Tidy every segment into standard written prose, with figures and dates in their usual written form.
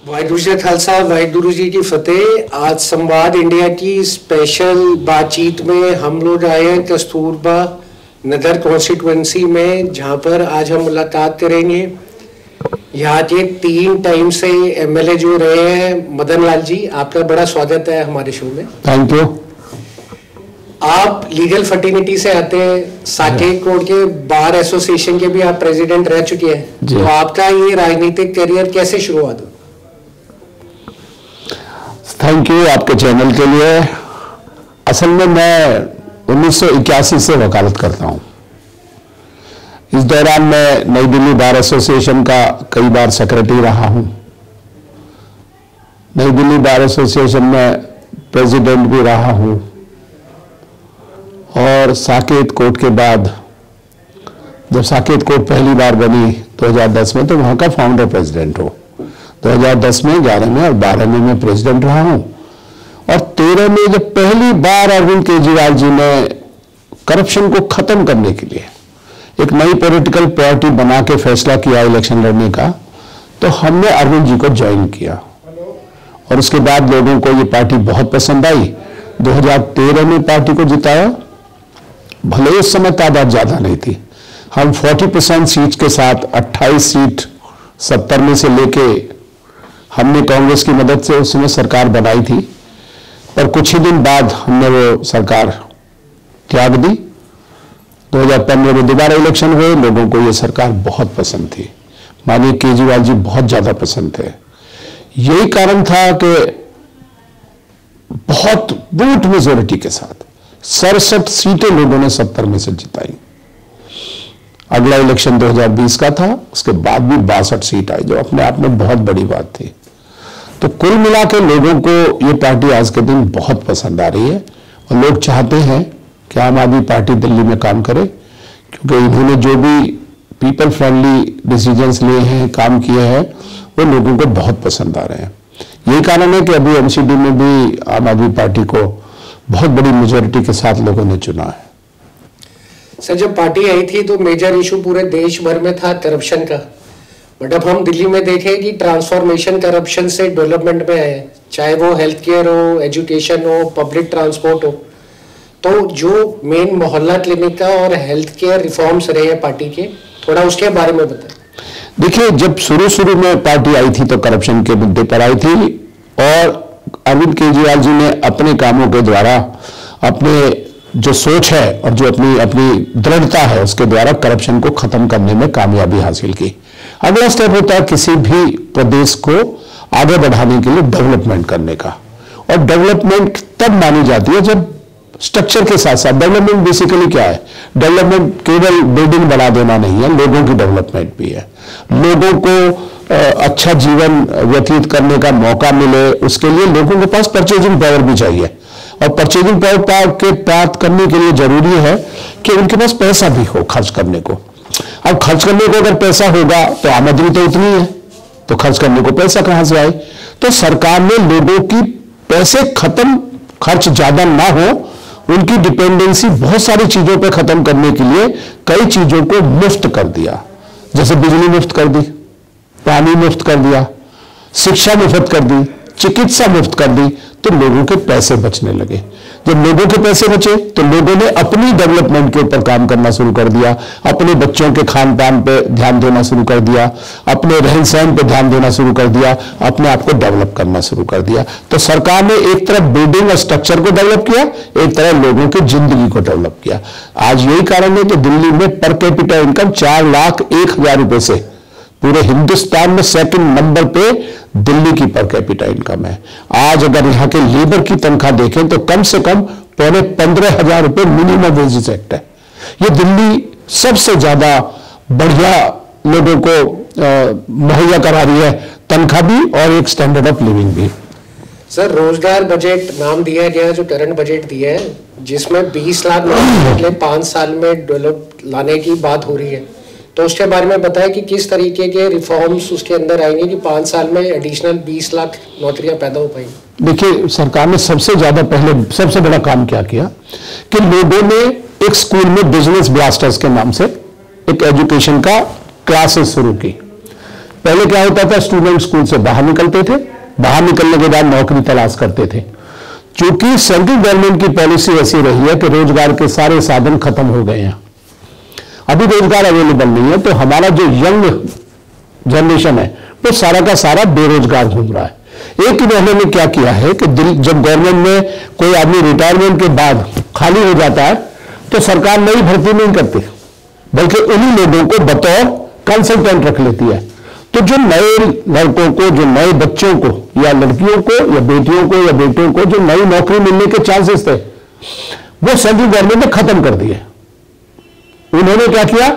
वाहिगुरु जी का खालसा, वाहिगुरु जी की फतेह। आज संवाद इंडिया की स्पेशल बातचीत में हम लोग आए हैं कस्तूरबा नगर कॉन्स्टिट्यूएंसी में, जहां पर आज हम मुलाकात करेंगे यहाँ के 3 टाइम से एमएलए जो रहे हैं मदन लाल जी। आपका बड़ा स्वागत है हमारे शो में। Thank you. आप लीगल फर्टिनिटी से आते हैं, साकेत कोर्ट के बार एसोसिएशन के भी आप प्रेसिडेंट रह चुके हैं, तो आपका ये राजनीतिक करियर कैसे शुरुआत हुआ? थैंक यू आपके चैनल के लिए। असल में मैं 1981 से वकालत करता हूं। इस दौरान मैं नई दिल्ली बार एसोसिएशन का कई बार सेक्रेटरी रहा हूं। नई दिल्ली बार एसोसिएशन में प्रेसिडेंट भी रहा हूं और साकेत कोर्ट के बाद जब साकेत कोर्ट पहली बार बनी 2010 में, तो वहां का फाउंडर प्रेसिडेंट हूं। 2010 में, 11 में और 12 में मैं प्रेसिडेंट रहा हूं। और 13 में जब पहली बार अरविंद केजरीवाल जी ने करप्शन को खत्म करने के लिए एक नई पॉलिटिकल पार्टी बना के फैसला किया इलेक्शन लड़ने का, तो हमने अरविंद जी को ज्वाइन किया और उसके बाद लोगों को ये पार्टी बहुत पसंद आई। 2013 में पार्टी को जिताया। भले उस समय तादाद ज्यादा नहीं थी, हम 40% सीट के साथ 28 सीट 70 में से लेके हमने कांग्रेस की मदद से उस समय सरकार बनाई थी, पर कुछ ही दिन बाद हमने वो सरकार त्याग दी। 2015 में दोबारा इलेक्शन हुए। लोगों को ये सरकार बहुत पसंद थी, माननीय केजरीवाल जी बहुत ज्यादा पसंद थे। यही कारण था कि बहुत वोट मेजोरिटी के साथ 67 सीटें लोगों ने 70 में से जिताई। अगला इलेक्शन 2020 का था, उसके बाद भी 62 सीट आई, जो अपने आप में बहुत बड़ी बात थी। तो कुल मिला के लोगों को ये पार्टी आज के दिन बहुत पसंद आ रही है और लोग चाहते हैं कि आम आदमी पार्टी दिल्ली में काम करे, क्योंकि इन्होंने जो भी पीपल फ्रेंडली डिसीजंस लिए हैं, काम किए हैं, वो लोगों को बहुत पसंद आ रहे हैं। यही कारण है कि अभी एमसीडी में भी आम आदमी पार्टी को बहुत बड़ी मेजोरिटी के साथ लोगों ने चुना है। सर, जब पार्टी आई थी तो मेजर इशू पूरे देश भर में था करप्शन का, बट अब हम दिल्ली में देखें कि ट्रांसफॉर्मेशन करप्शन से डेवलपमेंट में आए, चाहे वो हेल्थ केयर हो, एजुकेशन हो, पब्लिक ट्रांसपोर्ट हो। तो जो मेन मोहल्ला क्लिनिक का और हेल्थ केयर रिफॉर्म्स रहे हैं पार्टी के, थोड़ा उसके बारे में बताएं। देखिए, जब शुरू में पार्टी आई थी तो करप्शन के मुद्दे पर आई थी और अरविंद केजरीवाल जी ने अपने कामों के द्वारा, अपने जो सोच है और जो अपनी दृढ़ता है, उसके द्वारा करप्शन को खत्म करने में कामयाबी हासिल की। अगला स्टेप होता है किसी भी प्रदेश को आगे बढ़ाने के लिए डेवलपमेंट करने का, और डेवलपमेंट तब मानी जाती है जब स्ट्रक्चर के साथ साथ, डेवलपमेंट बेसिकली क्या है, डेवलपमेंट केवल बिल्डिंग बना देना नहीं है, लोगों की डेवलपमेंट भी है। लोगों को अच्छा जीवन व्यतीत करने का मौका मिले, उसके लिए लोगों के पास परचेजिंग पावर भी चाहिए, और परचेजिंग पावर के प्राप्त करने के लिए जरूरी है कि उनके पास पैसा भी हो खर्च करने को। अब खर्च करने को अगर पैसा होगा तो आमदनी तो उतनी है, तो खर्च करने को पैसा कहां से आए? तो सरकार ने लोगों की पैसे खर्च ज्यादा ना हो, उनकी डिपेंडेंसी बहुत सारी चीजों पे खत्म करने के लिए कई चीजों को मुफ्त कर दिया। जैसे बिजली मुफ्त कर दी, पानी मुफ्त कर दिया, शिक्षा मुफ्त कर दी, चिकित्सा मुफ्त कर दी, तो लोगों के पैसे बचने लगे। जब लोगों के पैसे बचे तो लोगों ने अपनी डेवलपमेंट के ऊपर काम करना शुरू कर दिया, अपने बच्चों के खान पान पे ध्यान देना शुरू कर दिया, अपने रहन सहन पे ध्यान देना शुरू कर दिया, अपने आप को डेवलप करना शुरू कर दिया। तो सरकार ने एक तरफ बिल्डिंग और स्ट्रक्चर को डेवलप किया, एक तरफ लोगों की जिंदगी को डेवलप किया। आज यही कारण है कि दिल्ली में पर कैपिटा इनकम 4,01,000 रुपए से पूरे हिंदुस्तान में सेकंड नंबर पे दिल्ली की पर कैपिटा इनकम है। आज अगर यहाँ के लेबर की तनख्वाह देखें तो कम से कम 15,500 रुपए मिनिमम वेजेस एक्ट है। ये दिल्ली सबसे ज्यादा बढ़िया लोगों को मुहैया करा रही है, तनख्वाह भी और एक स्टैंडर्ड ऑफ लिविंग भी। सर, रोजगार बजट नाम दिया गया, जो करंट बजट दिया है, जिसमें 20 लाख अगले 5 साल में डेवलप लाने की बात हो रही है, तो उसके बारे में बताएं कि किस तरीके के रिफॉर्म्स उसके अंदर आएंगे कि 5 साल में एडिशनल 20 लाख नौकरियां पैदा हो पाएंगी। देखिए, सरकार ने सबसे बड़ा काम क्या किया कि लोगों ने एक स्कूल में बिजनेस ब्लास्टर्स के नाम से एक एजुकेशन का क्लासेस शुरू की, पहले क्या होता था, स्टूडेंट स्कूल से बाहर निकलते थे, बाहर निकलने के बाद नौकरी तलाश करते थे। क्योंकि सेंट्रल गवर्नमेंट की पॉलिसी ऐसी रही है कि रोजगार के सारे साधन खत्म हो गए हैं, अभी रोजगार अवेलेबल नहीं है, तो हमारा जो यंग जनरेशन है वो सारा का सारा बेरोजगार घूम रहा है। एक इन्होंने क्या किया है कि जब गवर्नमेंट में कोई आदमी रिटायरमेंट के बाद खाली हो जाता है तो सरकार नई भर्ती नहीं करती, बल्कि उन्हीं लोगों को बतौर कंसल्टेंट रख लेती है। तो जो नए लड़कों को, जो नए बच्चों को या लड़कियों को या बेटियों को या बेटों को जो नई नौकरी मिलने के चांसेस थे वो सेंट्रल गवर्नमेंट ने खत्म कर दिए। उन्होंने क्या किया,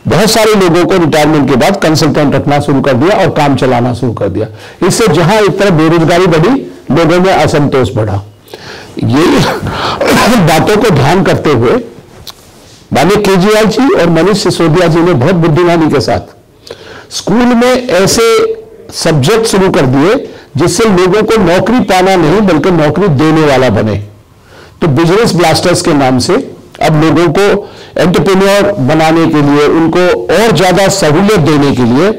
बहुत सारे लोगों को रिटायरमेंट के बाद कंसल्टेंट रखना शुरू कर दिया और काम चलाना शुरू कर दिया। इससे जहां एक तरफ बेरोजगारी बढ़ी, लोगों में असंतोष बढ़ा। ये बातों को ध्यान करते हुए माननीय केजरीवाल जी और मनीष सिसोदिया जी ने बहुत बुद्धिमानी के साथ स्कूल में ऐसे सब्जेक्ट शुरू कर दिए जिससे लोगों को नौकरी पाना नहीं बल्कि नौकरी देने वाला बने। तो बिजनेस ब्लास्टर्स के नाम से अब लोगों को एंटरप्रेन्योर बनाने के लिए, उनको और ज्यादा सहूलियत देने के लिए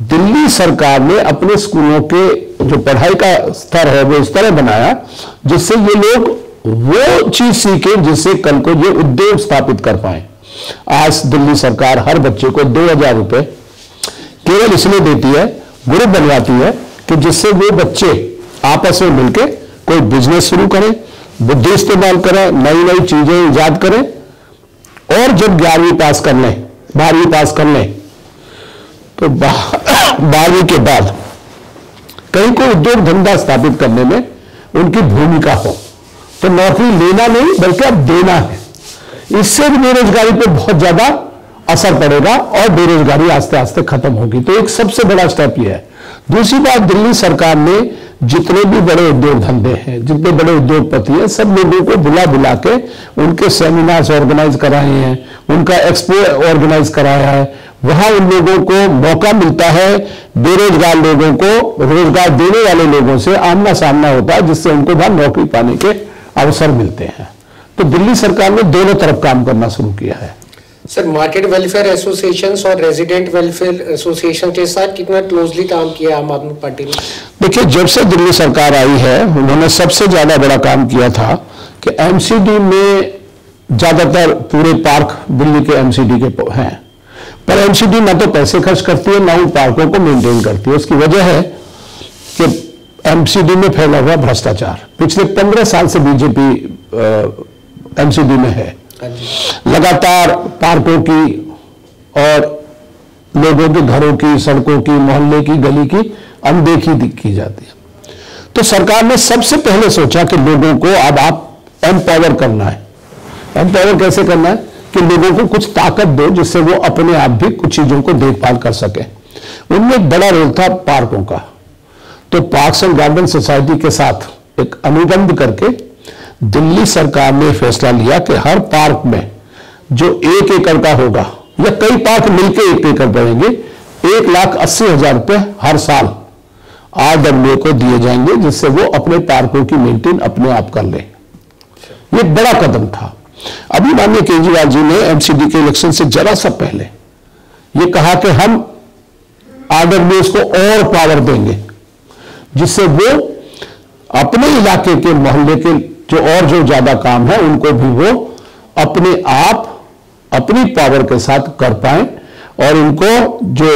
दिल्ली सरकार ने अपने स्कूलों के जो पढ़ाई का स्तर है वो इस तरह बनाया जिससे ये लोग वो चीज सीखें जिससे कल को ये उद्योग स्थापित कर पाए। आज दिल्ली सरकार हर बच्चे को 2000 रुपए केवल इसलिए देती है, ग्रुप बनवाती है कि जिससे वो बच्चे आपस में मिलकर कोई बिजनेस शुरू करें, बुद्धि इस्तेमाल करें, नई नई चीजें इजाद करें और जब 11वीं पास कर लें, 12वीं पास कर लें तो 12वीं के बाद कहीं कोई उद्योग धंधा स्थापित करने में उनकी भूमिका हो। तो नौकरी लेना नहीं बल्कि अब देना है। इससे भी बेरोजगारी पर बहुत ज्यादा असर पड़ेगा और बेरोजगारी आस्ते आस्ते खत्म होगी। तो एक सबसे बड़ा स्टेप यह है। दूसरी बात, दिल्ली सरकार ने जितने भी बड़े उद्योग धंधे हैं, जितने बड़े उद्योगपति हैं, सब लोगों को बुला बुला के उनके सेमिनार्स ऑर्गेनाइज कराए हैं, उनका एक्सपो ऑर्गेनाइज कराया है। वहां उन लोगों को मौका मिलता है, बेरोजगार लोगों को रोजगार देने वाले लोगों से आमना सामना होता है जिससे उनको वहां नौकरी पाने के अवसर मिलते हैं। तो दिल्ली सरकार ने दोनों तरफ काम करना शुरू किया है। सर, मार्केट वेलफेयर एसोसिएशन और रेजिडेंट वेलफेयर एसोसिएशन के साथ कितना क्लोजली काम किया आम आदमी पार्टी ने? देखिए, जब से दिल्ली सरकार आई है उन्होंने सबसे ज्यादा बड़ा काम किया था कि एमसीडी में ज्यादातर पूरे पार्क दिल्ली के एमसीडी के हैं, पर एमसीडी ना तो पैसे खर्च करती है ना उन पार्कों को मेंटेन करती है। उसकी वजह है कि एमसीडी में फैला हुआ भ्रष्टाचार पिछले 15 साल से बीजेपी एमसीडी में है। लगातार पार्कों की और लोगों के घरों की, सड़कों की, मोहल्ले की, गली की अनदेखी की जाती है। तो सरकार ने सबसे पहले सोचा कि लोगों को अब आप एम्पावर करना है। एम्पावर कैसे करना है कि लोगों को कुछ ताकत दो जिससे वो अपने आप भी कुछ चीजों को देखभाल कर सके। उनमें एक बड़ा रोल था पार्कों का। तो पार्क्स एंड गार्डन सोसाइटी के साथ एक अनुबंध करके दिल्ली सरकार ने फैसला लिया कि हर पार्क में जो 1 एकड़ का होगा या कई पार्क मिलकर 1 एकड़ पड़ेंगे, 1,80,000 रुपए हर साल RWA को दिए जाएंगे जिससे वो अपने पार्कों की मेंटेन अपने आप कर ले। ये बड़ा कदम था। अभी माननीय केजरीवाल जी ने एमसीडी के इलेक्शन से जरा सा पहले ये कहा कि हम RWA को और पावर देंगे जिससे वो अपने इलाके के मोहल्ले के जो ज्यादा काम है उनको भी वो अपने आप अपनी पावर के साथ कर पाए और इनको जो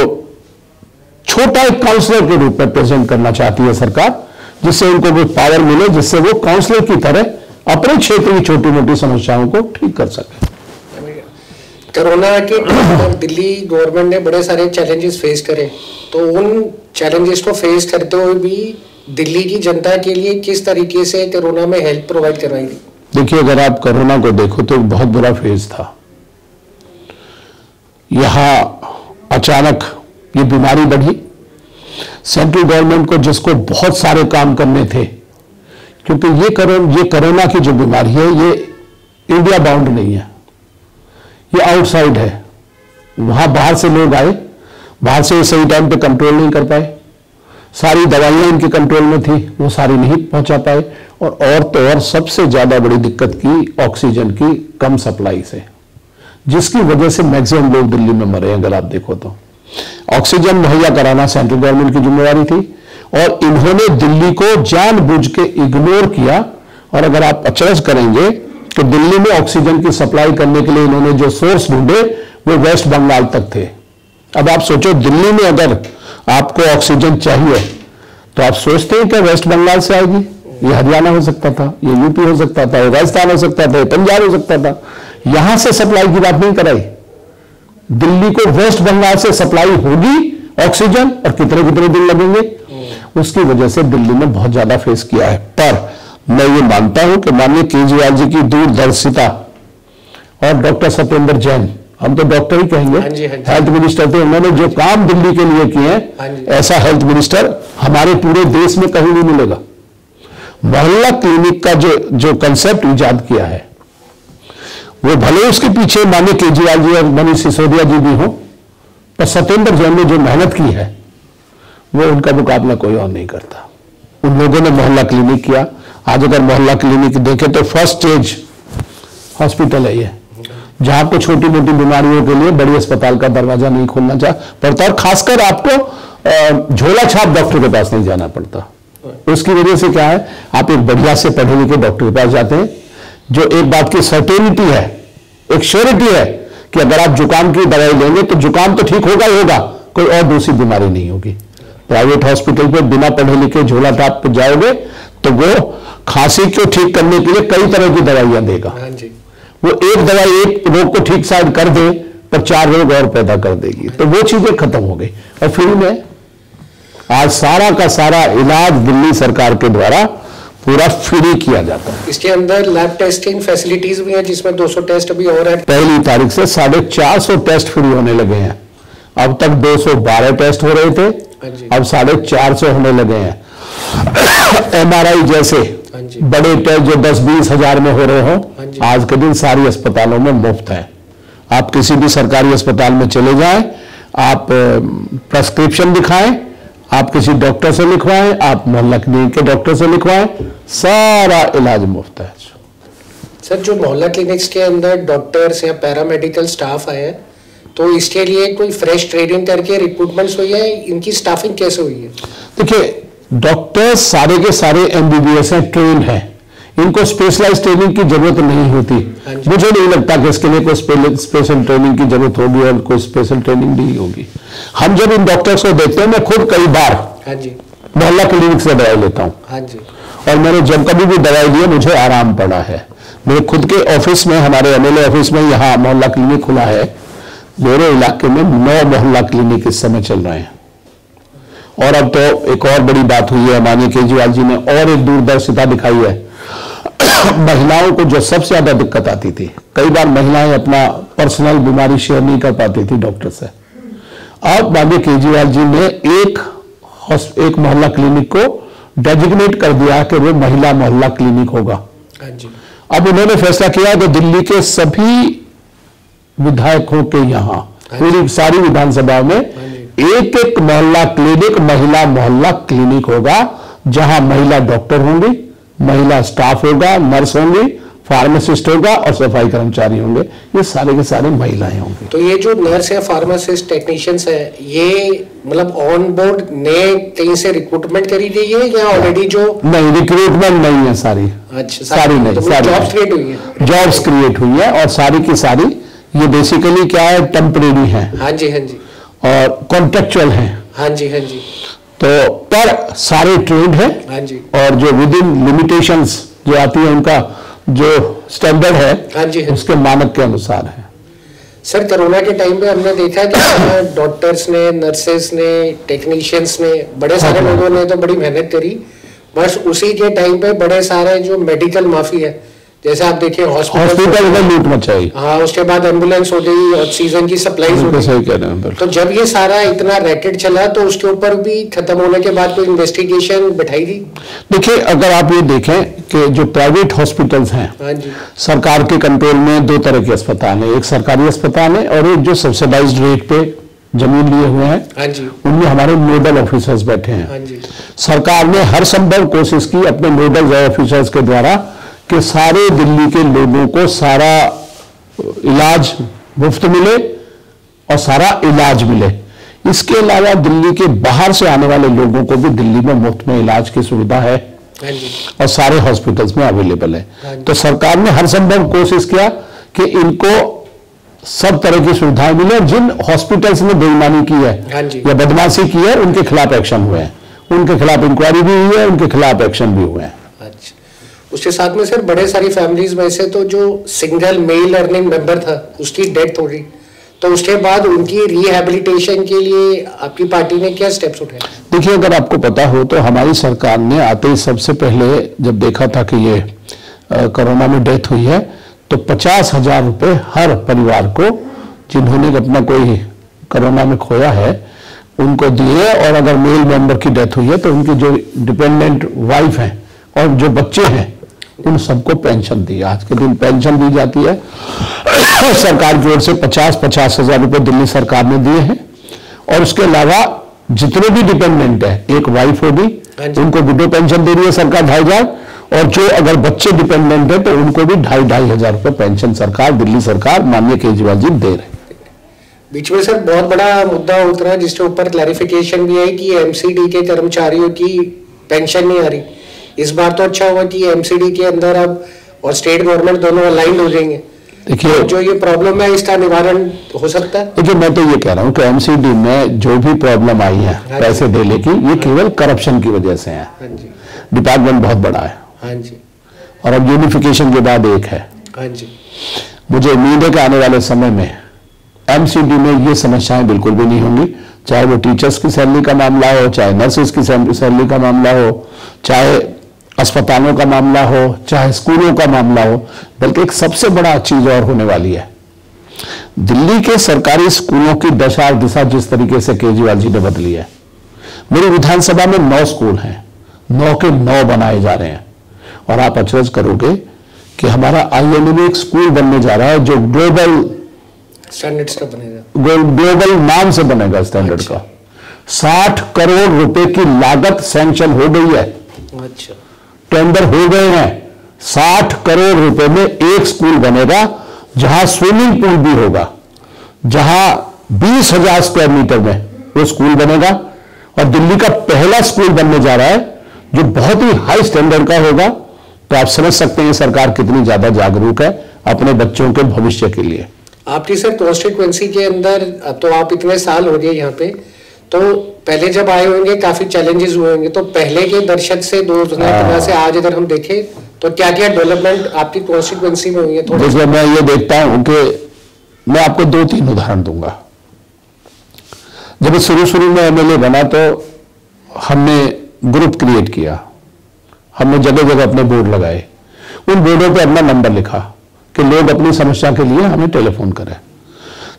छोटा एक काउंसलर के रूप में प्रेजेंट करना चाहती है सरकार, जिससे उनको भी पावर मिले जिससे वो काउंसलर की तरह अपने क्षेत्र की छोटी मोटी समस्याओं को ठीक कर सके। कोरोना के टाइम दिल्ली गवर्नमेंट ने बड़े सारे चैलेंजेस फेस करे, तो उन चैलेंजेस को फेस करते हुए भी दिल्ली की जनता के लिए किस तरीके से कोरोना में हेल्प प्रोवाइड करवाई गई? देखिए, अगर आप कोरोना को देखो तो एक बहुत बुरा फेज था। यहां अचानक ये बीमारी बढ़ी। सेंट्रल गवर्नमेंट को जिसको बहुत सारे काम करने थे, क्योंकि ये कोरोना की जो बीमारी है ये इंडिया बाउंड नहीं है, ये आउटसाइड है। वहां बाहर से लोग आए, बाहर से सही टाइम पे कंट्रोल नहीं कर पाए, सारी दवाइयां इनके कंट्रोल में थी, वो सारी नहीं पहुंचा पाए, और तो और सबसे ज्यादा बड़ी दिक्कत की ऑक्सीजन की कम सप्लाई से, जिसकी वजह से मैक्सिमम लोग दिल्ली में मरे। अगर आप देखो तो ऑक्सीजन मुहैया कराना सेंट्रल गवर्नमेंट की जिम्मेवारी थी और इन्होंने दिल्ली को जानबूझ के इग्नोर किया। और अगर आप अचरज करेंगे कि दिल्ली में ऑक्सीजन की सप्लाई करने के लिए इन्होंने जो सोर्स ढूंढे वो वेस्ट बंगाल तक थे। अब आप सोचो, दिल्ली में अगर आपको ऑक्सीजन चाहिए तो आप सोचते हैं कि वेस्ट बंगाल से आएगी? ये हरियाणा हो सकता था, ये यूपी हो सकता था, ये राजस्थान हो सकता था, ये पंजाब हो सकता था। यहां से सप्लाई की बात नहीं कराई। दिल्ली को वेस्ट बंगाल से सप्लाई होगी ऑक्सीजन और कितने कितने दिन लगेंगे, उसकी वजह से दिल्ली में बहुत ज्यादा फेस किया है। पर मैं ये मानता हूं कि माननीय केजरीवाल जी की दूरदर्शिता और डॉक्टर सत्येंद्र जैन, हम तो डॉक्टर ही कहेंगे, हेल्थ मिनिस्टर थे, उन्होंने जो काम दिल्ली के लिए किए हैं, ऐसा हेल्थ मिनिस्टर हमारे पूरे देश में कहीं नहीं मिलेगा। मोहल्ला क्लिनिक का जो कंसेप्ट इजाद किया है, वो भले उसके पीछे माननीय केजरीवाल जी और मनीष सिसोदिया जी भी हो, पर सत्येंद्र जैन ने जो मेहनत की है वो उनका मुकाबला कोई और नहीं करता। उन लोगों ने मोहल्ला क्लिनिक किया। आज अगर मोहल्ला क्लिनिक देखें तो फर्स्ट स्टेज हॉस्पिटल है ये, जहां आपको छोटी मोटी बीमारियों के लिए बड़ी अस्पताल का दरवाजा नहीं खोलना पड़ता और खासकर आपको झोला छाप डॉक्टर के पास नहीं जाना पड़ता। उसकी वजह से क्या है, आप एक बढ़िया से पढ़े लिखे डॉक्टर के पास जाते हैं जो एक बात की सर्टेनिटी है, एक श्योरिटी है कि अगर आप जुकाम की दवाई लेंगे तो जुकाम तो ठीक होगा ही होगा, कोई और दूसरी बीमारी नहीं होगी। प्राइवेट हॉस्पिटल पे बिना पढ़े लिखे झोला छाप पे जाओगे तो वो खांसी को ठीक करने के लिए कई तरह की दवाइयां देगा। वो एक दवाई एक रोग को ठीक साइड कर दे पर 4 रोग और पैदा कर देगी, तो वो चीजें खत्म हो गई। और फ्री में आज सारा का सारा इलाज दिल्ली सरकार के द्वारा पूरा फ्री किया जाता है। इसके अंदर लैब टेस्टिंग फैसिलिटीज भी है जिसमें 200 टेस्ट अभी और है। पहली तारीख से 450 टेस्ट फ्री होने लगे हैं। अब तक 212 टेस्ट हो रहे थे, अब 450 होने लगे हैं। MRI जैसे बड़े टेस्ट जो 10-20 हजार में हो रहे हो, आज के दिन सारी अस्पतालों में मुफ्त है। आप किसी भी सरकारी अस्पताल में चले जाएं, आप प्रेस्क्रिप्शन दिखाएं, आप किसी डॉक्टर से लिखवाएं, आप मोहल्ला क्लिनिक के डॉक्टर से लिखवाएं, सारा इलाज मुफ्त है। सर, जो मोहल्ला क्लिनिक्स के अंदर डॉक्टर्स या पैरामेडिकल स्टाफ आए हैं, तो इसके लिए कोई फ्रेश ट्रेनिंग करके रिक्रूटमेंट्स हुई है? इनकी स्टाफिंग कैसे हुई है? देखिए, डॉक्टर्स सारे के सारे MBBS हैं, ट्रेन हैं, इनको स्पेशलाइज ट्रेनिंग की जरूरत नहीं होती। मुझे नहीं लगता कि इसके लिए कोई स्पेशल ट्रेनिंग की जरूरत होगी और कोई स्पेशल ट्रेनिंग नहीं होगी। हम जब इन डॉक्टर्स को देखते हैं, मैं खुद कई बार मोहल्ला क्लिनिक से दवाई लेता हूँ और मैंने जब कभी भी दवाई ली मुझे आराम पड़ा है। मेरे खुद के ऑफिस में, हमारे MLA ऑफिस में यहाँ मोहल्ला क्लिनिक खुला है। मेरे इलाके में 9 मोहल्ला क्लिनिक इस समय चल रहे हैं। और अब तो एक और बड़ी बात हुई है, माननीय केजरीवाल जी ने और एक दूरदर्शिता दिखाई है। महिलाओं को जो सबसे ज्यादा दिक्कत आती थी, कई बार महिलाएं अपना पर्सनल बीमारी शेयर नहीं कर पाती थी डॉक्टर से, अब माननीय केजरीवाल जी ने एक मोहल्ला क्लिनिक को डेजिग्नेट कर दिया कि वो महिला मोहल्ला क्लिनिक होगा। अब उन्होंने फैसला किया कि दिल्ली के सभी विधायकों के यहाँ पूरी सारी विधानसभा में एक मोहल्ला क्लिनिक, महिला मोहल्ला क्लिनिक होगा, जहां महिला डॉक्टर होंगी, महिला स्टाफ होगा, नर्स होंगी, फार्मासिस्ट होगा और सफाई कर्मचारी होंगे। ये सारे के सारे महिलाएं होंगी। तो ये जो नर्स है, फार्मासिस्ट, टेक्नीशियंस है, ये मतलब ऑन बोर्ड ने कहीं से रिक्रूटमेंट करी गई है या ऑलरेडी जो? नहीं, रिक्रूटमेंट नहीं है सारी। अच्छा, सारी नहीं, तो सारी जॉब्स क्रिएट हुई है। जॉब्स क्रिएट हुई है और सारी की सारी ये बेसिकली क्या है, टेम्परेरी है। हाँ जी, हाँ जी। और कॉन्ट्रेक्चुअल है। हाँ जी, हाँ जी। तो पर सारे ट्रेंड है। हाँ जी। और जो विद इन लिमिटेशंस जो आती है, उनका जो स्टैंडर्ड है, हाँ जी, हाँ। उसके मानक के अनुसार है। सर, कोरोना के टाइम पे हमने देखा कि डॉक्टर्स ने, नर्सेस ने, टेक्नीशियंस ने, बड़े सारे लोगों ने तो बड़ी मेहनत करी। बस उसी के टाइम पे बड़े सारे जो मेडिकल माफी है, जैसे आप देखिए हॉस्पिटल में लूट मचाई। हाँ, उसके बाद एम्बुलेंस हो गई, ऑक्सीजन की सप्लाईज हो गई। सही कह रहे हैं। तो जब ये सारा इतना रैकेट चला तो उसके ऊपर भी खत्म होने के बाद कोई इन्वेस्टिगेशन बैठाई थी? देखिए, अगर आप ये देखें कि जो प्राइवेट हॉस्पिटल्स हैं, हाँ जी, सरकार के कंट्रोल में 2 तरह के अस्पताल हैं, एक सरकारी अस्पताल है और एक जो सब्सिडाइज्ड रेट पे जमीन लिए हुए हैं। हाँ जी। उनमें हमारे नोडल ऑफिसर्स बैठे हैं। हाँ जी। सरकार ने हर संभव कोशिश की अपने नोडल ऑफिसर्स के द्वारा कि सारे दिल्ली के लोगों को सारा इलाज मुफ्त मिले और सारा इलाज मिले। इसके अलावा दिल्ली के बाहर से आने वाले लोगों को भी दिल्ली में मुफ्त में इलाज की सुविधा है और सारे हॉस्पिटल्स में अवेलेबल है। तो सरकार ने हर संभव कोशिश किया कि इनको सब तरह की सुविधाएं मिले। जिन हॉस्पिटल्स ने बेईमानी की है या बदमाशी की है उनके खिलाफ एक्शन हुए हैं, उनके खिलाफ इंक्वायरी भी हुई है, उनके खिलाफ एक्शन भी हुए हैं। अच्छा, उसके साथ में सर बड़े सारी फैमिलीज में से तो जो सिंगल मेल अर्निंग मेंबर था उसकी डेथ हो गई, तो उसके बाद उनकी रिहैबिलिटेशन के लिए आपकी पार्टी ने क्या स्टेप्स उठाए? देखिए, अगर आपको पता हो तो हमारी सरकार ने आते ही सबसे पहले जब देखा था कि ये कोरोना में डेथ हुई है तो 50,000 रुपए हर परिवार को जिन्होंने अपना कोई कोरोना में खोया है उनको दिए, और अगर मेल मेंबर की डेथ हुई है तो उनकी जो डिपेंडेंट वाइफ है और जो बच्चे हैं उन सबको पेंशन दी। आज के दिन पेंशन दी जाती है सरकार की ओर से 50,000 रुपए दिल्ली सरकार ने दिए हैं। और उसके अलावा जितने भी डिपेंडेंट है, एक वाइफ होगी उनको विडो पेंशन दे रही है सरकार 2,500, और जो अगर बच्चे डिपेंडेंट है तो उनको भी 2,500 रुपए पेंशन सरकार, दिल्ली सरकार, माननीय केजरीवाल जी दे रहे हैं। बीच में सर बहुत बड़ा मुद्दा उतरा जिसके ऊपर क्लैरिफिकेशन भी है कि एमसीडी के कर्मचारियों की पेंशन नहीं आ रही। इस बार तो अच्छा हुआ कि एमसीडी के अंदर अब और स्टेट गवर्नमेंट दोनों अलाइंड हो जाएंगे। देखिए, जो ये प्रॉब्लम है इसका निवारण हो सकता है। देखिए, मैं तो ये कह रहा हूँ कि एमसीडी में जो भी प्रॉब्लम आई है पैसे देने की, ये केवल करप्शन की वजह से है। डिपार्टमेंट बहुत बड़ा है और अब यूनिफिकेशन के बाद एक है। मुझे उम्मीद है कि आने वाले समय में एमसीडी में ये समस्याएं बिल्कुल भी नहीं होंगी, चाहे वो टीचर्स की सैलरी का मामला हो, चाहे नर्सेज की सैलरी का मामला हो, चाहे अस्पतालों का मामला हो, चाहे स्कूलों का मामला हो। बल्कि एक सबसे बड़ा चीज और होने वाली है, दिल्ली के सरकारी स्कूलों की दशा और दिशा जिस तरीके से केजरीवाल जी ने बदली है। मेरी विधानसभा में 9 स्कूल हैं, 9 के 9 बनाए जा रहे हैं, और आप अचरज करोगे कि हमारा आईएमए में एक स्कूल बनने जा रहा है जो ग्लोबल स्टैंडर्ड्स का बनेगा, ग्लोबल नाम से बनेगा स्टैंडर्ड का। 60 करोड़ रुपए की लागत सैंक्शन हो गई है। अच्छा, टेंडर हो गए हैं। 60 करोड़ रुपए में एक स्कूल बनेगा जहां स्विमिंग पूल भी होगा, जहां 20,000 स्क्वायर मीटर में वो स्कूल बनेगा, और दिल्ली का पहला स्कूल बनने जा रहा है जो बहुत ही हाई स्टैंडर्ड का होगा। तो आप समझ सकते हैं सरकार कितनी ज्यादा जागरूक है अपने बच्चों के भविष्य के लिए। आपकी सर कॉन्स्टिट्यूएंसी के अंदर, अब तो आप इतने साल हो गए यहाँ पे, तो पहले जब आए होंगे काफी चैलेंजेस हुए होंगे, तो पहले के दर्शक से 2015 से आज अगर हम देखें तो क्या क्या डेवलपमेंट आपकी कॉन्स्टिट्यूएंसी में हुई है? देखिए, मैं ये देखता हूं कि मैं आपको 2-3 उदाहरण दूंगा। जब शुरू में एमएलए बना तो हमने ग्रुप क्रिएट किया, हमने जगह जगह अपने बोर्ड लगाए, उन बोर्डों पे अपना नंबर लिखा कि लोग अपनी समस्या के लिए हमें टेलीफोन करें।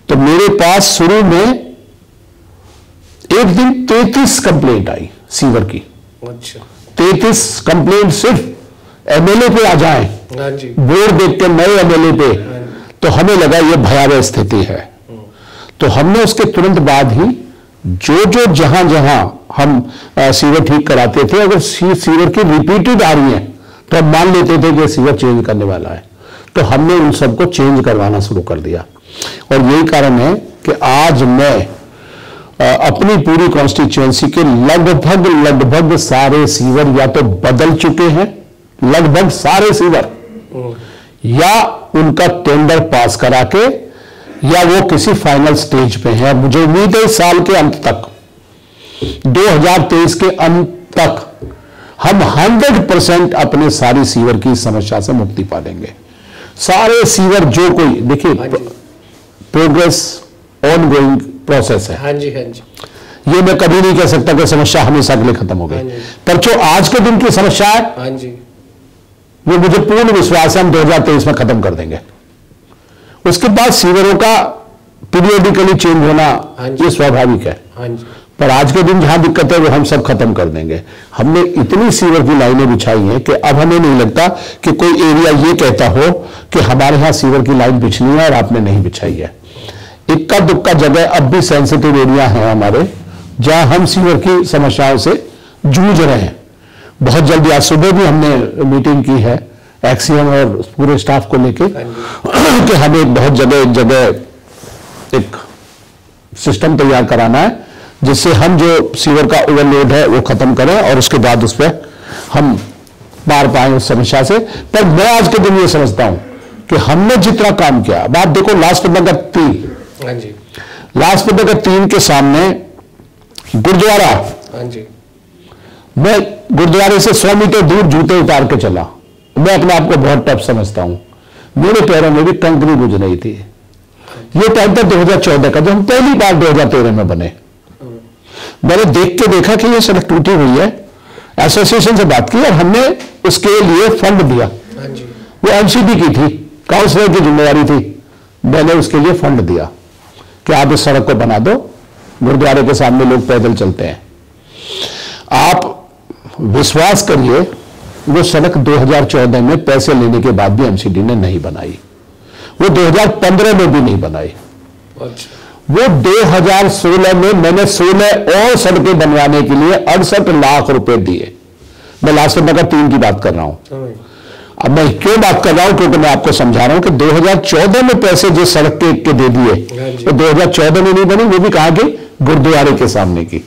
तो मेरे पास शुरू में एक दिन 33 कंप्लेंट आई सीवर की। अच्छा, 33 कंप्लेंट सिर्फ एमएलए पे आ जाए, बोर्ड देख के नए एमएलए पे, तो हमें लगा ये भयावह स्थिति है। तो हमने उसके तुरंत बाद ही जो जहां जहां हम सीवर ठीक कराते थे, अगर सीवर की रिपीटेड आ रही है तो हम मान लेते थे कि सीवर चेंज करने वाला है, तो हमने उन सबको चेंज करवाना शुरू कर दिया। और यही कारण है कि आज मैं अपनी पूरी कॉन्स्टिट्यूएंसी के लगभग सारे सीवर या तो बदल चुके हैं, लगभग सारे सीवर, या उनका टेंडर पास करा के, या वो किसी फाइनल स्टेज पे है। मुझे उम्मीद है इस साल के अंत तक, 2023 के अंत तक, हम 100% अपने सारी सीवर की समस्या से मुक्ति पा लेंगे। सारे सीवर जो कोई, देखिए प्रोग्रेस ऑन गोइंग प्रोसेस है। हाँ जी। ये मैं कभी नहीं कह सकता कि समस्या हमेशा के लिए खत्म हो गई, पर जो आज के दिन की समस्या है, वो मुझे पूर्ण विश्वास है हम 2023 में खत्म कर देंगे। उसके बाद सीवरों का पीरियडिकली चेंज होना ये स्वाभाविक है, पर आज के दिन जहां दिक्कत है वो हम सब खत्म कर देंगे। हमने इतनी सीवर की लाइनें बिछाई हैं कि अब हमें नहीं लगता कि कोई एरिया ये कहता हो कि हमारे यहां सीवर की लाइन बिछनी है और आपने नहीं बिछाई है। इक्का दुक्का जगह अब भी सेंसिटिव एरिया है हमारे, जहां हम सीवर की समस्याओं से जूझ रहे हैं। बहुत जल्दी आज सुबह भी हमने मीटिंग की है एक्सीएम और पूरे स्टाफ को लेके कि हमें बहुत जगह एक सिस्टम तैयार कराना है जिससे हम जो सीवर का ओवरलोड है वो खत्म करें और उसके बाद उस पर हम पार पाए उस समस्या से। पर मैं आज के दिन ये समझता हूं कि हमने जितना काम किया, अब आप देखो लाजपत नगर 3, हाँ जी, लाजपत नगर 3 के सामने गुरुद्वारा, हाँ जी, मैं गुरुद्वारे से 100 मीटर दूर जूते उतार के चला। मैं अपने आप को बहुत टफ समझता हूं, मेरे पैरों में भी कंकरी गुज रही थी। ये टाइम था 2014 का, जब हम पहली बार 2013 में बने। मैंने देख के देखा कि ये सड़क टूटी हुई है, एसोसिएशन से बात की और हमने उसके लिए फंड दिया। हाँ जी, वो एमसीडी की थी, काउंसिलर की जिम्मेवारी थी। मैंने उसके लिए फंड दिया कि आप इस सड़क को बना दो, गुरुद्वारे के सामने लोग पैदल चलते हैं। आप विश्वास करिए, वो सड़क 2014 में पैसे लेने के बाद भी एमसीडी ने नहीं बनाई, वो 2015 में भी नहीं बनाई। अच्छा, वो 2016 में मैंने 16 और सड़कें बनवाने के लिए 68 लाख रुपए दिए। मैं लाजपत नगर 3 की बात कर रहा हूं। अब मैं क्यों बात कर रहा हूं, क्योंकि मैं आपको समझा रहा हूं कि 2014 में पैसे जिस सड़क के दे दिए, तो 2014 में नहीं बनी, वो भी कहा कि गुरुद्वारे के सामने की।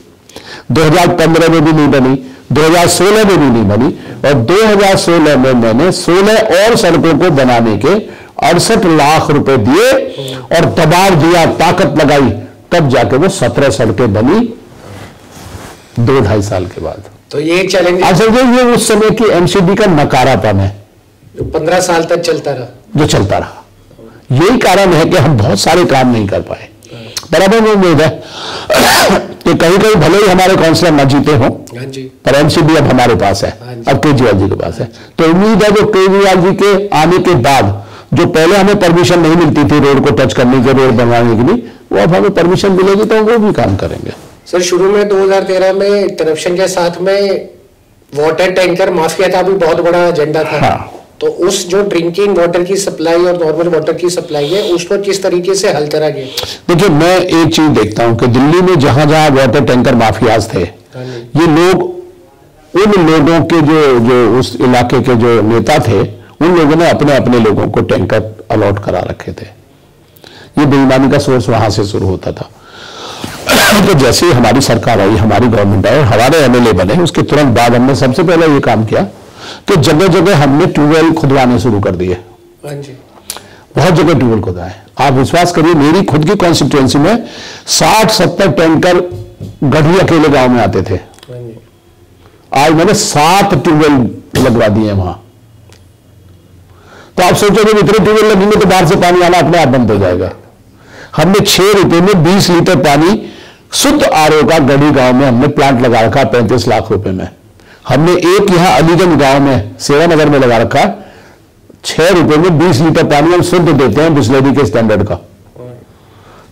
2015 में भी नहीं बनी, 2016 में भी नहीं बनी, और 2016 में मैंने 16 और सड़कों को बनाने के 68 लाख रुपए दिए और दबाव दिया, ताकत लगाई, तब जाके वो 17 सड़कें बनी 2-2.5 साल के बाद। तो ये चैलेंज असल ये उस समय की एमसीडी का नकारापन है जो 15 साल तक चलता रहा, जो चलता रहा। यही कारण है कि हम बहुत सारे काम नहीं कर पाए। बराबर में उम्मीद है कि कहीं कहीं भले ही हमारे काउंसलर न जीते हों, हाँ जी, पर एमसीडी अब हमारे पास है, अब केजरीवाल जी के पास है। तो उम्मीद है जो केजरीवाल जी के आने के बाद, जो पहले हमें परमिशन नहीं मिलती थी रोड को टच करने के, रोड बनवाने के लिए, वो अब हमें परमिशन मिलेगी तो वो भी काम करेंगे। सर शुरू में 2013 में करप्शन के साथ में वाटर टैंकर माफिया का भी बहुत बड़ा एजेंडा था। हाँ। तो उस जो ड्रिंकिंग वाटर की सप्लाई और नॉर्मल वाटर की सप्लाई है, उसको किस तरीके से हल करा गया? देखिए, मैं एक चीज देखता हूं कि दिल्ली में जहां जहां वाटर टैंकर माफियाज थे, ये लोग, उन लोगों के जो उस इलाके के जो नेता थे, उन लोगों ने अपने अपने लोगों को टैंकर अलॉट करा रखे थे। ये बेईमानी का सोर्स वहां से शुरू होता था। तो जैसे ही हमारी सरकार आई, हमारी गवर्नमेंट आई, हमारे एमएलए बने, उसके तुरंत बाद हमने सबसे पहले ये काम किया कि जगह जगह हमने ट्यूबवेल खुदवाने शुरू कर दिए। बहुत जगह ट्यूबवेल खुदवाए। आप विश्वास करिए, मेरी खुद की कॉन्स्टिट्यूएंसी में 60-70 टैंकर गढ़ी अकेले गांव में आते थे। आज मैंने 7 ट्यूबवेल लगवा दिए वहां। तो आप सोचो जब इतने ट्यूबवेल लगेंगे तो बाहर से पानी आना अपने आप बंद हो जाएगा। हमने 6 रुपए में 20 लीटर पानी शुद्ध आरओ का गढ़ी गांव में हमने प्लांट लगा रखा 35 लाख रुपए में। हमने एक यहां अलीगंज गांव में, सेवानगर में लगा रखा 6 रुपए में 20 लीटर पानी हम शुद्ध देते हैं बिस्लेरी के स्टैंडर्ड का।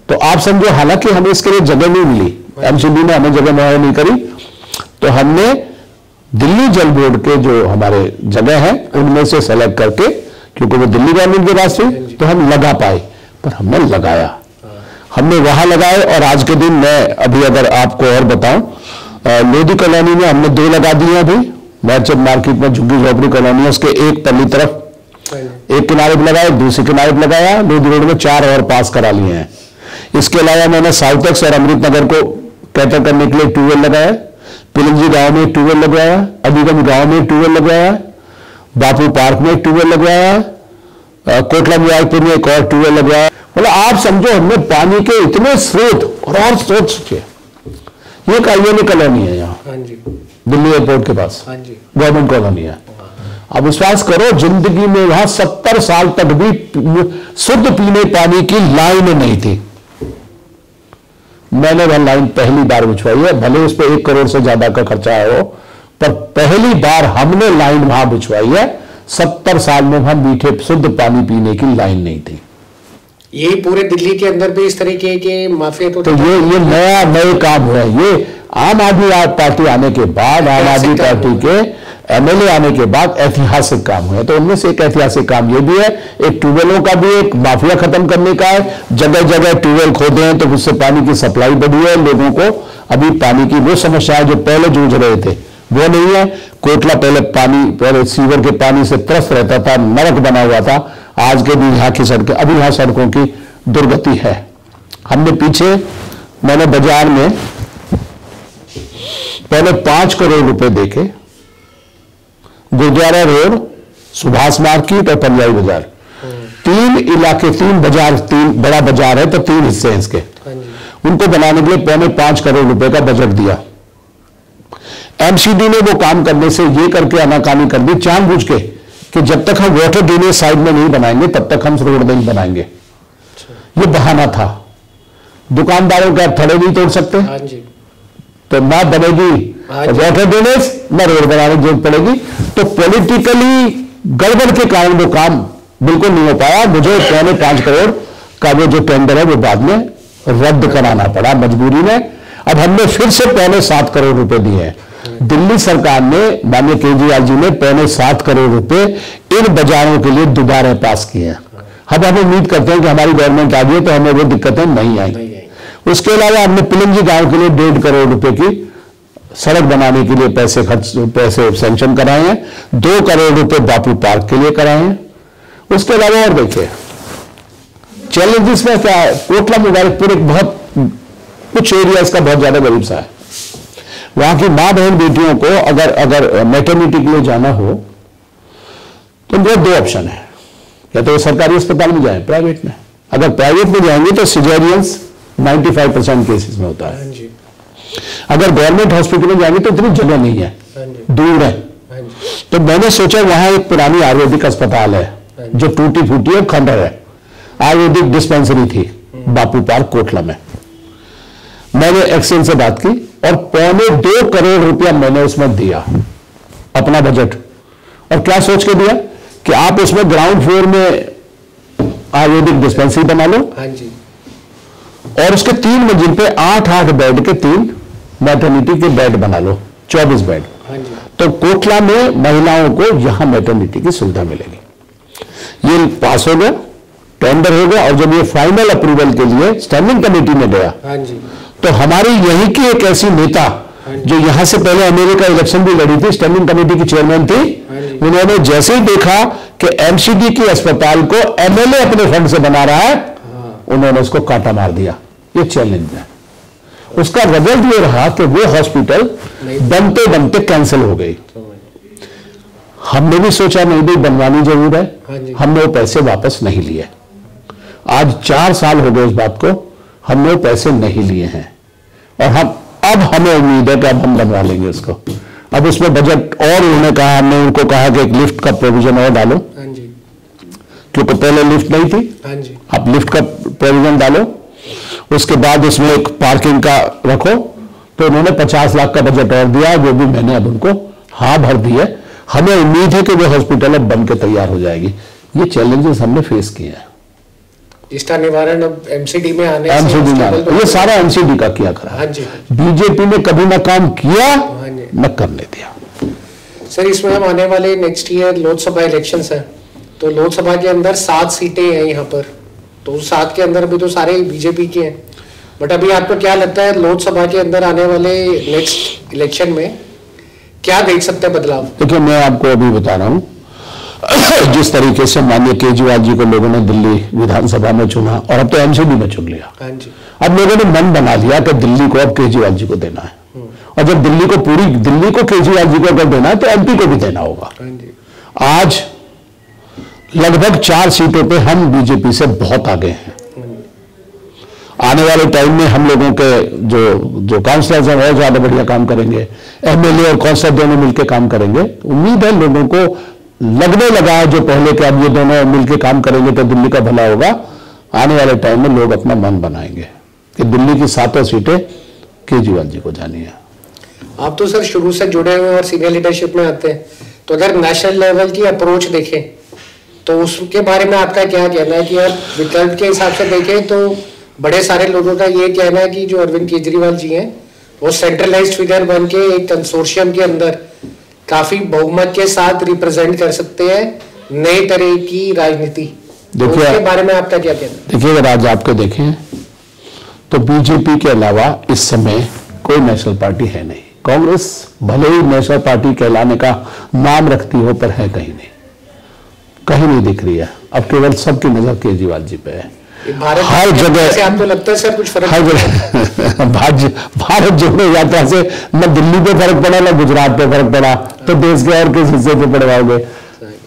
तो आप समझो, हालांकि हमें इसके लिए जगह नहीं मिली, एमसीडी ने हमें जगह मुहैया नहीं करी, तो हमने दिल्ली जल बोर्ड के जो हमारे जगह है उनमें से सेलेक्ट करके, क्योंकि वो दिल्ली गवर्नमेंट के पास थी, तो हम लगा पाए। पर हमने लगाया, हमने वहां लगाए। और आज के दिन मैं अभी अगर आपको और बताऊं, लोधी कॉलोनी में हमने 2 लगा दिए। अभी मैचअप मार्केट में झुग्गी झोपड़ी कॉलोनी है, उसके एक पल्ली तरफ एक किनारे पर लगाया, दूसरे किनारे पर लगाया। लोधी रोड में 4 और पास करा लिए हैं। इसके अलावा मैंने साउथेक्स और अमृत नगर को कैटर करने के लिए ट्यूबवेल लगाया, पिलंजी गांव में ट्यूबवेल लगवाया, अलीगंज गांव में ट्यूबवेल लगवाया, बापू पार्क में ट्यूबवेल लगवाया, कोटला मुबारकपुर में एक और ट्यूबवेल लगवाया। मतलब आप समझो, हमने पानी के इतने स्रोत और स्रोत सोचे। ये कालियानी कॉलोनी है यहाँ दिल्ली एयरपोर्ट के पास, गवर्नमेंट कॉलोनी है। अब विश्वास करो, जिंदगी में वहां 70 साल तक भी शुद्ध पीने पानी की लाइन नहीं थी। मैंने वह लाइन पहली बार बिछवाई है, भले उस पर 1 करोड़ से ज्यादा का खर्चा है हो, पर पहली बार हमने लाइन वहां बिछवाई है। 70 साल में वहां मीठे शुद्ध पानी पीने की लाइन नहीं थी। यही पूरे दिल्ली के अंदर भी इस तरीके के माफिया तो ये नए काम हुए। ये आम आदमी पार्टी आने के बाद, आम आदमी पार्टी के एमएलए आने के बाद ऐतिहासिक काम हुए। तो उनमें से एक ऐतिहासिक काम ये भी है, एक ट्यूबवेलों का भी एक माफिया खत्म करने का है। जगह जगह ट्यूबवेल खोदे हैं तो उससे पानी की सप्लाई बढ़ी है। लोगों को अभी पानी की वो समस्याएं जो पहले जूझ रहे थे वो नहीं है। कोटला पहले सीवर के पानी से त्रस्त रहता था, नरक बना हुआ था। आज के दिन यहाँ की सड़कें, अभी यहाँ सड़कों की दुर्गति है। हमने पीछे, मैंने बाजार में 5.25 करोड़ रुपए देके गुरुद्वारा रोड, सुभाष मार्केट और पंजाबी बाजार, 3 इलाके, 3 बाजार, 3 बड़ा बाजार है तो 3 हिस्से हैं इसके, उनको बनाने के लिए 5.25 करोड़ रुपए का बजट दिया। एमसीडी ने वो काम करने से ये करके आनाकानी कर दी जानबूझ के कि जब तक हम वाटर ड्रेनेज साइड में नहीं बनाएंगे तब तक हम रोड नहीं बनाएंगे। ये बहाना था। दुकानदारों का थड़े नहीं तोड़ सकते, तो ना बनेगी वाटर ड्रेनेज, ना रोड बनाने की जरूरत पड़ेगी। तो पॉलिटिकली गड़बड़ के कारण वो काम बिल्कुल नहीं हो पाया। मुझे 5.25 करोड़ का वो जो टेंडर है वो बाद में रद्द कराना पड़ा मजबूरी में। अब हमने फिर से 7.25 करोड़ रुपए दिए हैं। दिल्ली सरकार ने, माननीय केजरीवाल जी ने 7.25 करोड़ रुपए इन बाजारों के लिए दोबारा पास किए हैं। अब हम उम्मीद करते हैं कि हमारी गवर्नमेंट आ गई तो हमें वो दिक्कतें नहीं आई। उसके अलावा हमने पिलंजी गांव के लिए 1.5 करोड़ रुपए की सड़क बनाने के लिए पैसे सैंक्शन कराए हैं। 2 करोड़ रुपए बापू पार्क के लिए कराए हैं। उसके अलावा और देखिए चैलेंजेस में क्या है, कोटला मुबारकपुर एक बहुत कुछ एरिया इसका बहुत ज्यादा गरीब सा है। वहां की मां बहन बेटियों को अगर मैटरनिटी के लिए जाना हो तो उनके 2 ऑप्शन है, या तो वो सरकारी अस्पताल में जाए, प्राइवेट में। अगर प्राइवेट में जाएंगे तो सिजेरियंस 95% केसेस में होता है। अगर गवर्नमेंट हॉस्पिटल में जाएंगे तो इतनी जगह नहीं है, दूर है। तो मैंने सोचा वहां एक पुरानी आयुर्वेदिक अस्पताल है जो टूटी फूटी और खंडर है, आयुर्वेदिक डिस्पेंसरी थी बापू पार्क कोटला में। मैंने एक्सेल से बात की और 2.25 करोड़ रुपया मैंने उसमें दिया अपना बजट। और क्या सोच के दिया कि आप उसमें ग्राउंड फ्लोर में आयुर्वेदिक डिस्पेंसरी बना लो और उसके 3 मंजिल पे 8-8 बेड के 3 मैटरनिटी के बेड बना लो, 24 बेड। तो कोटला में महिलाओं को यहां मैटरनिटी की सुविधा मिलेगी। ये पास हो गया, टेंडर हो गया, और जब ये फाइनल अप्रूवल के लिए स्टैंडिंग कमेटी में गया तो हमारी यहीं की एक ऐसी नेता जो यहां से पहले अमेरिका इलेक्शन भी लड़ी थी, स्टैंडिंग कमेटी की चेयरमैन थी, उन्होंने जैसे ही देखा कि एमसीडी की अस्पताल को एमएलए अपने फंड से बना रहा है, उन्होंने उसको काटा मार दिया। ये चैलेंज है। उसका रिजल्ट ये रहा कि वो हॉस्पिटल बनते बनते कैंसिल हो गई। हमने भी सोचा नहीं भी बनवानी जरूर है, हमने वो पैसे वापस नहीं लिए। आज 4 साल हो गए इस बात को, हमने वो पैसे नहीं लिए हैं और अब हमें उम्मीद है कि अब हम बनवा लेंगे उसको। अब उसमें बजट और उन्होंने कहा, हमने उनको कहा कि एक लिफ्ट का प्रोविजन और डालो, क्योंकि पहले लिफ्ट नहीं थी, आप लिफ्ट का प्रोविजन डालो। उसके बाद उसमें एक पार्किंग का रखो। तो उन्होंने 50 लाख का बजट और दिया, वो भी मैंने अब उनको हाँ भर दी है। हमें उम्मीद है कि वो हॉस्पिटल अब बन के तैयार हो जाएगी। ये चैलेंजेस हमने फेस किए हैं। इसका निवारण अब एमसीडी में आने से ये सारा एमसीडी का किया करा। बीजेपी ने कभी ना काम किया न करने दिया। सर, इसमें हम आने वाले नेक्स्ट ईयर लोकसभा इलेक्शंस है, तो लोकसभा के अंदर 7 सीटें हैं यहाँ पर, तो 7 के अंदर भी तो सारे बीजेपी के हैं। बट अभी आपको क्या लगता है लोकसभा के अंदर आने वाले नेक्स्ट इलेक्शन में क्या देख सकते हैं बदलाव? देखिए, मैं आपको अभी बता रहा हूं जिस तरीके से माननीय केजरीवाल जी को लोगों ने दिल्ली विधानसभा में चुना और अब तो एमसीडी में चुन लिया। अब लोगों ने मन बना लिया कि दिल्ली को अब केजरीवाल जी को देना है, और जब पूरी दिल्ली को केजरीवाल जी को अगर देना है तो एमपी को भी देना होगा। आज लगभग 4 सीटों पे हम बीजेपी से बहुत आगे हैं। आने वाले टाइम में हम लोगों के जो काउंसलर्स हैं और ज्यादा बढ़िया काम करेंगे, एमएलए और काउंसलर दोनों मिलकर काम करेंगे। उम्मीद है लोगों को लगने लगा है जो पहले कि अब ये दोनों मिलकर काम करेंगे तो दिल्ली का भला होगा। आने वाले टाइम में लोग अपना मन बनाएंगे कि दिल्ली की 7 सीटें केजरीवाल जी को जानी है। आप तो सर शुरू से जुड़े हुए और सीनियर लीडरशिप में आते हैं, तो अगर नेशनल लेवल की अप्रोच देखें तो उसके बारे में आपका क्या कहना है कि आप विकल्प के हिसाब से देखें तो बड़े सारे लोगों का ये कहना है कि जो अरविंद केजरीवाल जी हैं वो सेंट्रलाइज्ड फिगर बन के एक कंसोर्शियम के अंदर काफी बहुमत के साथ रिप्रेजेंट कर सकते हैं नई तरह की राजनीति। देखिए, उसके बारे में आपका क्या कहना है? देखिए, अगर आज आपको देखें तो बीजेपी के अलावा इस समय कोई नेशनल पार्टी है नहीं। कांग्रेस भले ही नेशनल पार्टी कहलाने का नाम रखती हो पर है कहीं नहीं दिख रही है। अब केवल सबकी नजर केजरीवाल जी पे है। भारत हर जगह से आपको लगता है सर कुछ फर्क? हर जगह भारत जोड़ो यात्रा से न दिल्ली पे फर्क पड़ा न गुजरात पे फर्क पड़ा, तो देश के और किस हिस्से पे पड़वाओगे?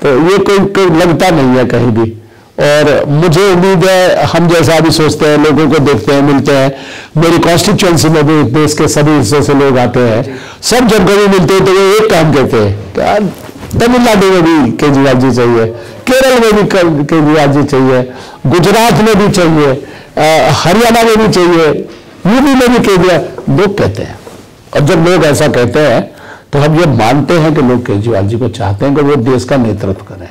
तो ये कोई लगता नहीं है कहीं भी। और मुझे उम्मीद है, हम जैसा भी सोचते हैं, लोगों को देखते हैं, मिलते हैं, मेरी कॉन्स्टिट्यूएंसी में भी देश के सभी हिस्सों से लोग आते हैं, सब जब कभी मिलते हैं तो वो एक काम कहते हैं, तमिलनाडु में भी केजरीवाल जी चाहिए, केरल में भी केजरीवाल जी चाहिए, गुजरात में भी चाहिए, हरियाणा में भी चाहिए, यूपी में भी केजरीवाल, लोग कहते हैं। और जब लोग ऐसा कहते हैं तो हम ये मानते हैं कि लोग केजरीवाल जी को चाहते हैं कि वो देश का नेतृत्व करें।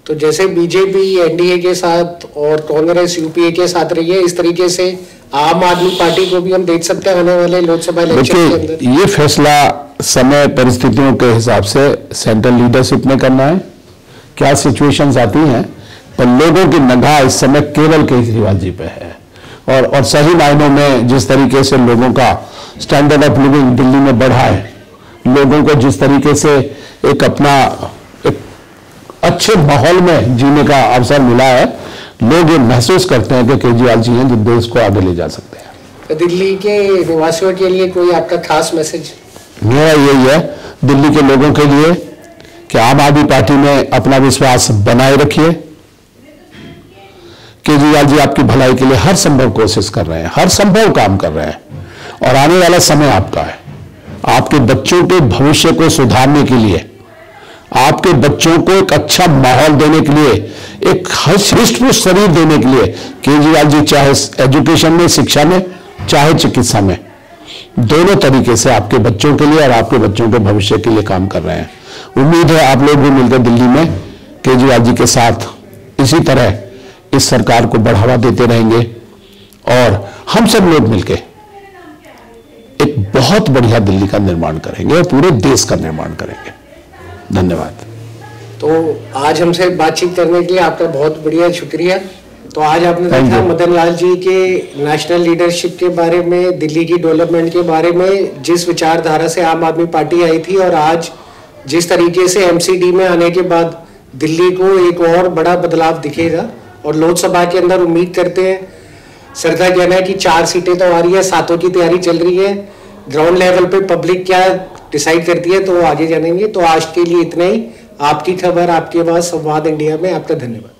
तो जैसे बीजेपी एनडीए के साथ और कांग्रेस यूपीए के साथ रही है, इस तरीके से आम आदमी पार्टी को भी हम देख सकते हैं आने वाले लोकसभा इलेक्शन के अंदर? ये फैसला समय परिस्थितियों के हिसाब से सेंट्रल लीडरशिप ने करना है, क्या सिचुएशंस आती हैं, पर लोगों की निगाह इस समय केवल केजरीवाल जी पे है। और सही मायनों में जिस तरीके से लोगों का स्टैंडर्ड ऑफ लिविंग दिल्ली में बढ़ा है, लोगों को जिस तरीके से एक अपना एक अच्छे माहौल में जीने का अवसर मिला है, लोग ये महसूस करते हैं कि केजरीवाल जी हैं जो देश को आगे ले जा सकते हैं। तो दिल्ली के निवासियों के लिए कोई आपका खास मैसेज? मेरा यही है दिल्ली के लोगों के लिए कि आम आदमी पार्टी में अपना विश्वास बनाए रखिए। केजरीवाल जी आपकी भलाई के लिए हर संभव कोशिश कर रहे हैं, हर संभव काम कर रहे हैं, और आने वाला समय आपका है। आपके बच्चों के भविष्य को सुधारने के लिए, आपके बच्चों को एक अच्छा माहौल देने के लिए, एक हृष्ट पुष्ट शरीर देने के लिए केजरीवाल जी चाहे एजुकेशन में, शिक्षा में, चाहे चिकित्सा में, दोनों तरीके से आपके बच्चों के लिए और आपके बच्चों के भविष्य के लिए काम कर रहे हैं। उम्मीद है आप लोग भी मिलकर दिल्ली में केजरीवाल जी के साथ इसी तरह इस सरकार को बढ़ावा देते रहेंगे, और हम सब लोग मिलकर एक बहुत बढ़िया दिल्ली का निर्माण करेंगे और पूरे देश का निर्माण करेंगे। धन्यवाद। तो आज हमसे बातचीत करने के लिए आपका बहुत बढ़िया शुक्रिया। तो आज आपने देखा मदन लाल जी के नेशनल लीडरशिप के बारे में, दिल्ली की डेवलपमेंट के बारे में, जिस विचारधारा से आम आदमी पार्टी आई थी, और आज जिस तरीके से एमसीडी में आने के बाद दिल्ली को एक और बड़ा बदलाव दिखेगा। और लोकसभा के अंदर उम्मीद करते हैं, सर का कहना है कि 4 सीटें तो आ रही है, 7 की तैयारी चल रही है। ग्राउंड लेवल पे पब्लिक क्या डिसाइड करती है तो वो आगे जानेंगे। तो आज के लिए इतना ही। आपकी खबर, आपकी आवाज, संवाद इंडिया में आपका धन्यवाद।